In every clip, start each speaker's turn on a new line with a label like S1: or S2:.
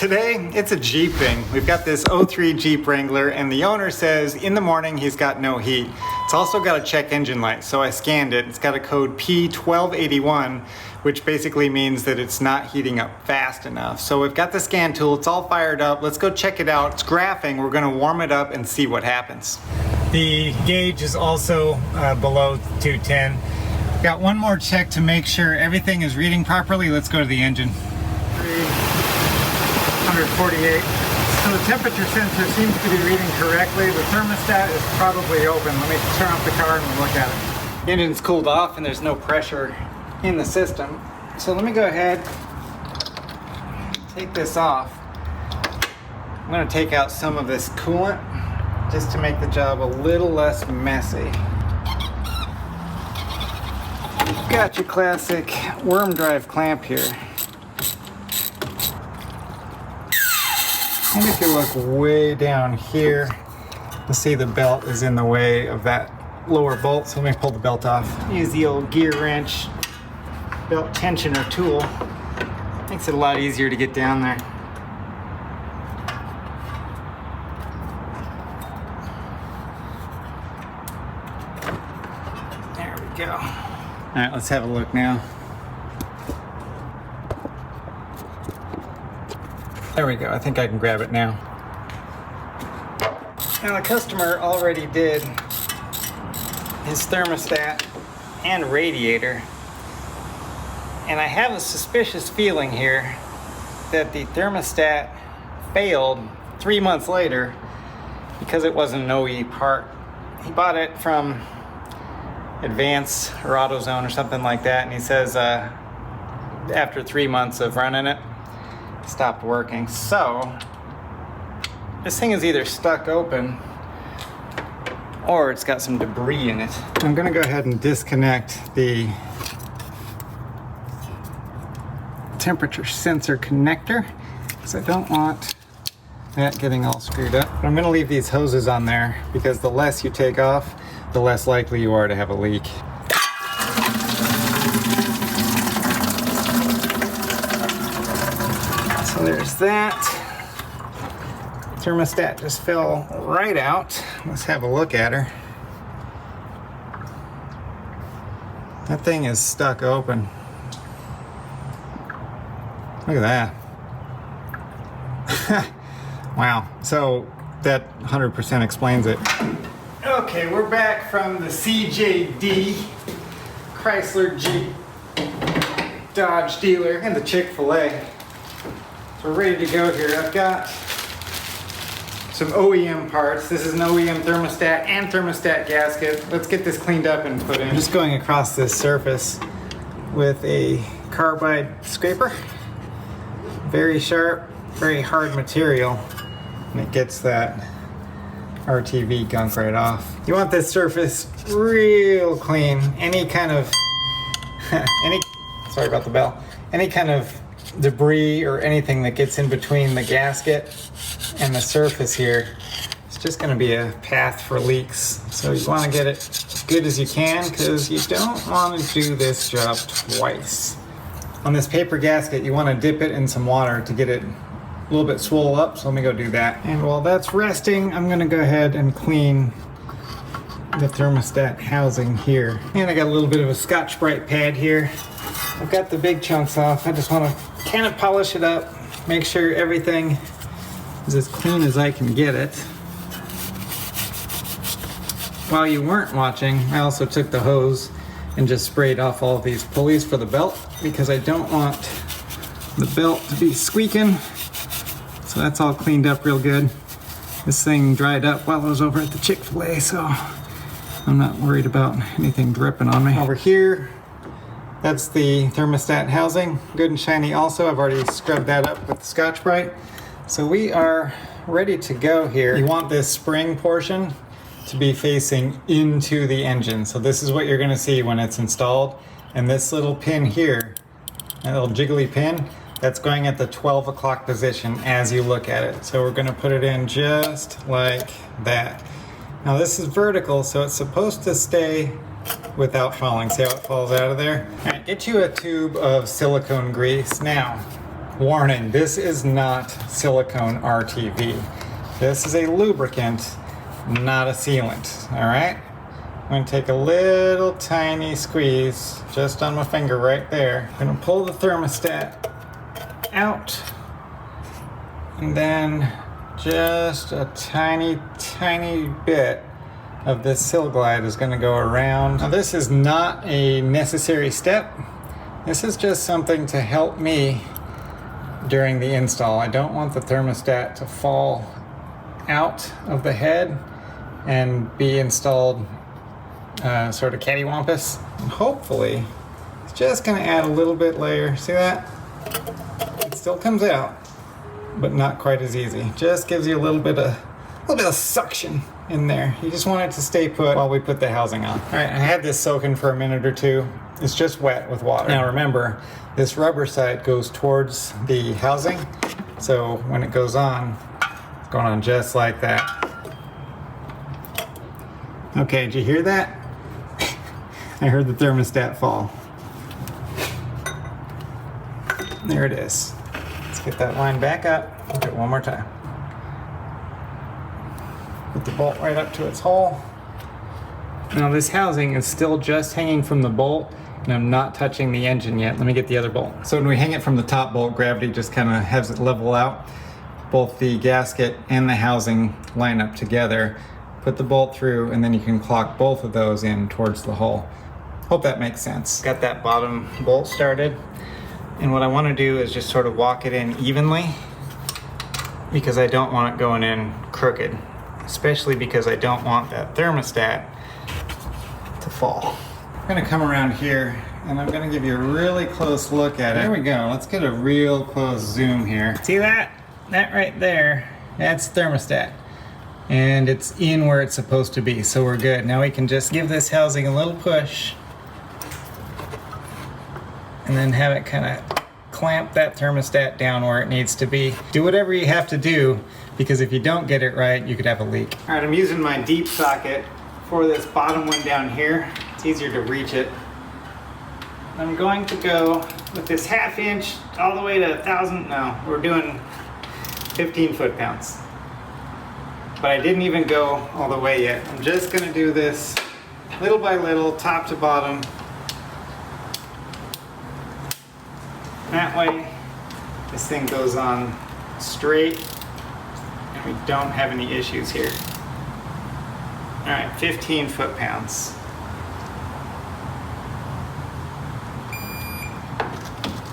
S1: Today, it's a Jeep thing. We've got this 03 Jeep Wrangler, and the owner says in the morning he's got no heat. It's also got a check engine light, so I scanned it. It's got a code P1281, which basically means that it's not heating up fast enough. So we've got the scan tool, it's all fired up. Let's go check it out. It's graphing. We're gonna warm it up and see what happens. The gauge is also below 210. Got one more check to make sure everything is reading properly. Let's go to the engine. 148. So the temperature sensor seems to be reading correctly. The thermostat is probably open. Let me turn off the car and look at it. The engine's cooled off and there's no pressure in the system. So let me go ahead, take this off. I'm going to take out some of this coolant just to make the job a little less messy. Got your classic worm drive clamp here. And if you look way down here, you'll see the belt is in the way of that lower bolt. So let me pull the belt off. Use the old gear wrench, belt tensioner tool. Makes it a lot easier to get down there. There we go. All right, let's have a look now. There we go, I think I can grab it now. Now the customer already did his thermostat and radiator. And I have a suspicious feeling here that the thermostat failed 3 months later because it wasn't an OE part. He bought it from Advance or AutoZone or something like that, and he says after 3 months of running it, stopped working. So this thing is either stuck open or it's got some debris in it. I'm gonna go ahead and disconnect the temperature sensor connector because I don't want that getting all screwed up. But I'm gonna leave these hoses on there because the less you take off, the less likely you are to have a leak. So there's that. Thermostat just fell right out. Let's have a look at her. That thing is stuck open. Look at that. Wow. So that 100% explains it. Okay, we're back from the CJD, Chrysler Jeep Dodge dealer, and the Chick-fil-A. So we're ready to go here. I've got some OEM parts. This is an OEM thermostat and thermostat gasket. Let's get this cleaned up and put in. I'm just going across this surface with a carbide scraper. Very sharp, very hard material, and it gets that RTV gunk right off. You want this surface real clean. Any kind of, sorry about the bell, any kind of debris or anything that gets in between the gasket and the surface here, it's just gonna be a path for leaks. So you wanna get it as good as you can because you don't wanna do this job twice. On this paper gasket, you wanna dip it in some water to get it a little bit swole up, so let me go do that. And while that's resting, I'm gonna go ahead and clean the thermostat housing here. And I got a little bit of a Scotch-Brite pad here. I've got the big chunks off. I just wanna kind of polish it up, make sure everything is as clean as I can get it. While you weren't watching, I also took the hose and just sprayed off all of these pulleys for the belt because I don't want the belt to be squeaking. So that's all cleaned up real good. This thing dried up while I was over at the Chick-fil-A, so I'm not worried about anything dripping on me. Over here, that's the thermostat housing, good and shiny also. I've already scrubbed that up with the Scotch-Brite. So we are ready to go here. You want this spring portion to be facing into the engine. So this is what you're gonna see when it's installed. And this little pin here, that little jiggly pin, that's going at the 12 o'clock position as you look at it. So we're gonna put it in just like that. Now this is vertical, so it's supposed to stay without falling. See how it falls out of there? All right, get you a tube of silicone grease. Now, Warning, this is not silicone RTV. This is a lubricant, not a sealant, all right? I'm gonna take a little tiny squeeze just on my finger right there. I'm gonna pull the thermostat out, and then just a tiny bit of this Sil Glide is gonna go around. Now this is not a necessary step. This is just something to help me during the install. I don't want the thermostat to fall out of the head and be installed sort of cattywampus. And hopefully, it's just gonna add a little bit layer. See that? It still comes out, but not quite as easy. Just gives you a little bit of suction in there. You just want it to stay put while we put the housing on. All right, I had this soaking for a minute or two. It's just wet with water. Now remember, this rubber side goes towards the housing, so when it goes on, it's going on just like that. Okay, did you hear that? I heard the thermostat fall. There it is. Let's get that line back up. We'll do it one more time. Put the bolt right up to its hole. Now this housing is still just hanging from the bolt, and I'm not touching the engine yet. Let me get the other bolt. So when we hang it from the top bolt, gravity just kind of has it level out. Both the gasket and the housing line up together. Put the bolt through, and then you can clock both of those in towards the hole. Hope that makes sense. Got that bottom bolt started, and what I want to do is just sort of walk it in evenly, because I don't want it going in crooked, especially because I don't want that thermostat to fall. I'm gonna come around here, and I'm gonna give you a really close look at it. There we go. Let's get a real close zoom here. See that? That right there, that's thermostat. And it's in where it's supposed to be, so we're good. Now we can just give this housing a little push, and then have it kind of clamp that thermostat down where it needs to be. Do whatever you have to do, because if you don't get it right, you could have a leak. All right, I'm using my deep socket for this bottom one down here. It's easier to reach it. I'm going to go with this 1/2 inch all the way to 1,000. No, we're doing 15 foot-pounds. But I didn't even go all the way yet. I'm just gonna do this little by little, top to bottom. That way, this thing goes on straight, and we don't have any issues here. All right, 15 foot-pounds.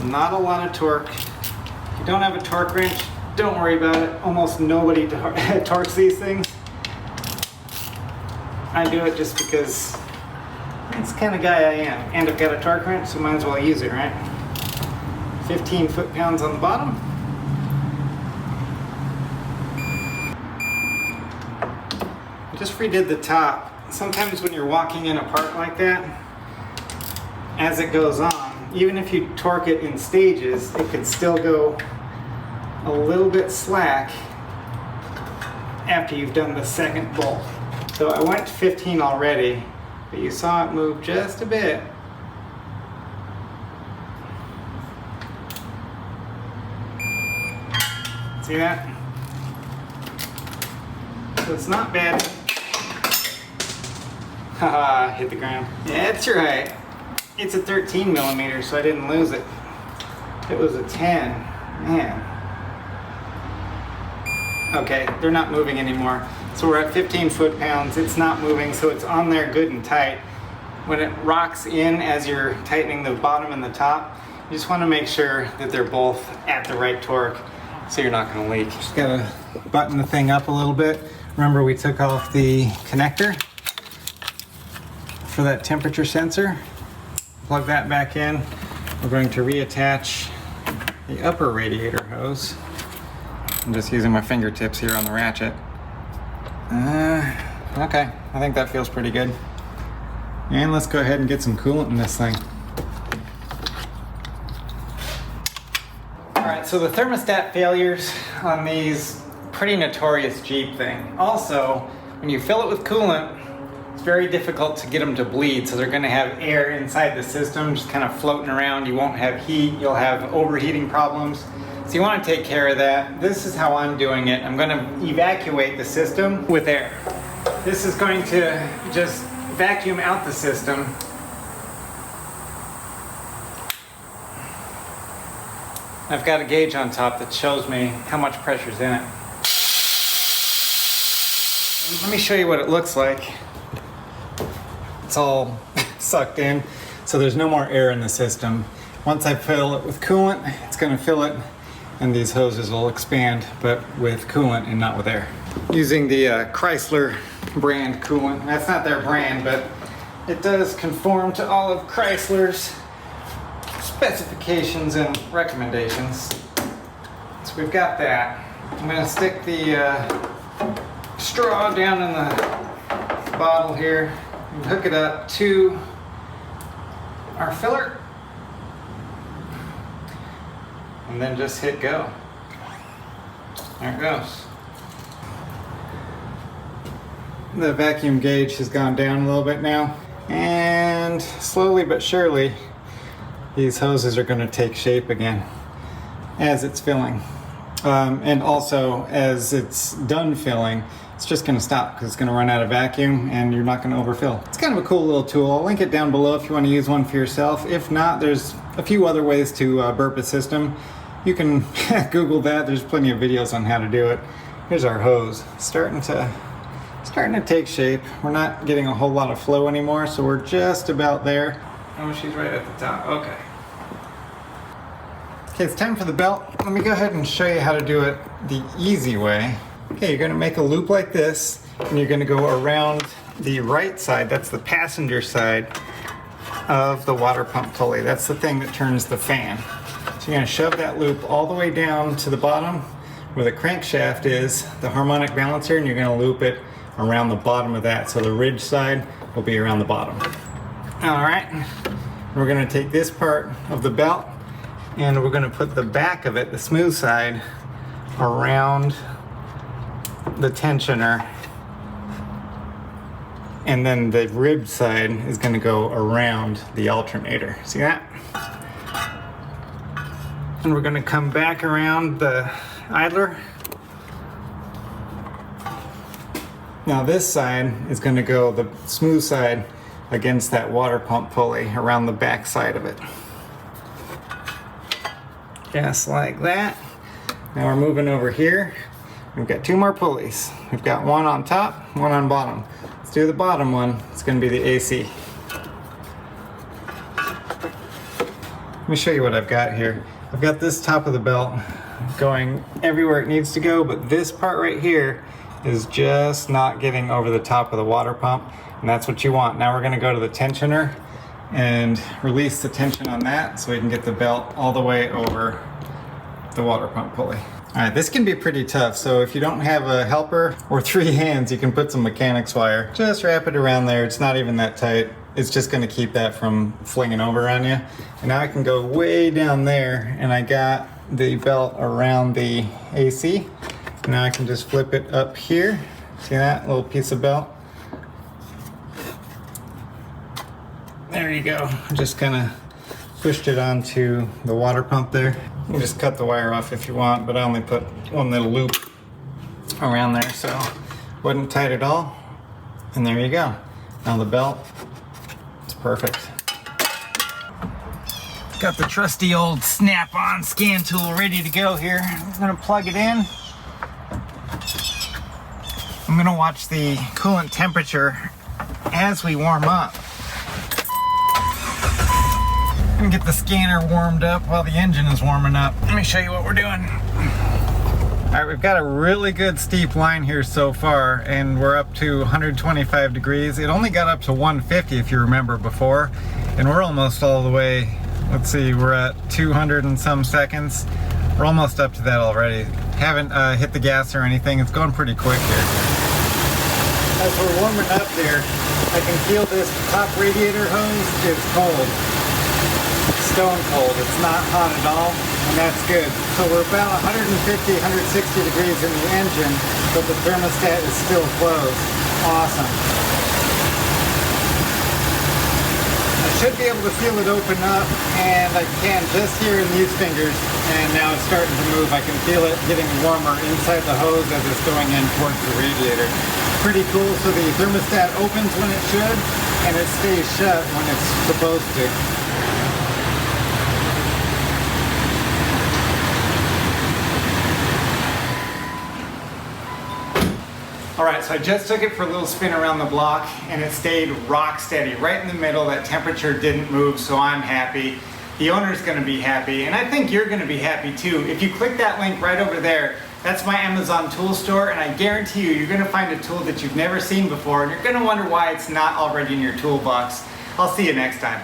S1: Not a lot of torque. If you don't have a torque wrench, don't worry about it. Almost nobody torques these things. I do it just because that's the kind of guy I am. And I've got a torque wrench, so might as well use it, right? 15 foot-pounds on the bottom. I just redid the top. Sometimes when you're walking in a part like that, as it goes on, even if you torque it in stages, it could still go a little bit slack after you've done the second bolt. So I went to 15 already, but you saw it move just a bit. See that? So it's not bad. Haha, hit the ground. Yeah, that's right. It's a 13 millimeter, so I didn't lose it. It was a 10. Man. Okay, they're not moving anymore. So we're at 15 foot-pounds. It's not moving, so it's on there good and tight. When it rocks in as you're tightening the bottom and the top, you just want to make sure that they're both at the right torque, so you're not going to leak. Just gotta button the thing up a little bit. Remember, we took off the connector for that temperature sensor. Plug that back in. We're going to reattach the upper radiator hose. I'm just using my fingertips here on the ratchet. Okay, I think that feels pretty good. And let's go ahead and get some coolant in this thing. All right, so the thermostat failures on these, pretty notorious Jeep thing. Also, when you fill it with coolant, it's very difficult to get them to bleed, so they're gonna have air inside the system just kind of floating around. You won't have heat, you'll have overheating problems. So you want to take care of that. This is how I'm doing it. I'm going to evacuate the system with air. This is going to just vacuum out the system. I've got a gauge on top that shows me how much pressure's in it. Let me show you what it looks like. It's all sucked in, so there's no more air in the system. Once I fill it with coolant, it's going to fill it, and these hoses will expand, but with coolant and not with air. Using the Chrysler brand coolant. That's not their brand, but it does conform to all of Chrysler's specifications and recommendations. So we've got that. I'm going to stick the straw down in the bottle here and hook it up to our filler, and then just hit go. There it goes. The vacuum gauge has gone down a little bit now, and slowly but surely these hoses are going to take shape again as it's filling. And also as it's done filling, it's just going to stop because it's going to run out of vacuum and you're not going to overfill. It's kind of a cool little tool. I'll link it down below if you want to use one for yourself. If not, there's a few other ways to burp a system. You can Google that. There's plenty of videos on how to do it. Here's our hose. Starting to take shape. We're not getting a whole lot of flow anymore, so we're just about there. Oh, she's right at the top. Okay. Okay, it's time for the belt. Let me go ahead and show you how to do it the easy way. Okay, you're going to make a loop like this, and you're going to go around the right side, that's the passenger side of the water pump pulley. That's the thing that turns the fan. So you're going to shove that loop all the way down to the bottom where the crankshaft is, the harmonic balancer, and you're going to loop it around the bottom of that. So the ridge side will be around the bottom. Alright, we're going to take this part of the belt and we're going to put the back of it, the smooth side, around the tensioner, and then the rib side is going to go around the alternator. See that? And we're going to come back around the idler. Now this side is going to go, the smooth side, against that water pump pulley around the back side of it. Just like that. Now we're moving over here. We've got two more pulleys. We've got one on top, one on bottom. Let's do the bottom one. It's going to be the AC. Let me show you what I've got here. I've got this top of the belt going everywhere it needs to go, but this part right here is just not getting over the top of the water pump, and that's what you want. Now we're going to go to the tensioner and release the tension on that so we can get the belt all the way over the water pump pulley. Alright, this can be pretty tough, so if you don't have a helper or 3 hands, you can put some mechanics wire. Just wrap it around there. It's not even that tight. It's just going to keep that from flinging over on you. And now I can go way down there, and I got the belt around the AC. Now I can just flip it up here. See that little piece of belt? There you go. Just kind of pushed it onto the water pump there. You can just cut the wire off if you want, but I only put one little loop around there, so wasn't tight at all. And there you go. Now the belt, it's perfect. Got the trusty old snap-on scan tool ready to go here. I'm gonna plug it in. I'm gonna watch the coolant temperature as we warm up. I'm gonna get the scanner warmed up while the engine is warming up. Let me show you what we're doing. Alright, we've got a really good steep line here so far, and we're up to 125 degrees. It only got up to 150 if you remember before, and we're almost all the way. Let's see, we're at 200 and some seconds. We're almost up to that already. Haven't hit the gas or anything. It's going pretty quick here. As we're warming up there, I can feel this top radiator hose is cold. Stone cold. It's not hot at all, and that's good. So we're about 150, 160 degrees in the engine, but the thermostat is still closed. Awesome. I should be able to feel it open up, and I can just here in these fingers. and now it's starting to move. I can feel it getting warmer inside the hose as it's going in towards the radiator. Pretty cool. So the thermostat opens when it should, and it stays shut when it's supposed to. All right, so I just took it for a little spin around the block and it stayed rock steady, right in the middle. That temperature didn't move, so I'm happy. The owner's gonna be happy, and I think you're gonna be happy too. If you click that link right over there, that's my Amazon tool store, and I guarantee you, you're gonna find a tool that you've never seen before, and you're gonna wonder why it's not already in your toolbox. I'll see you next time.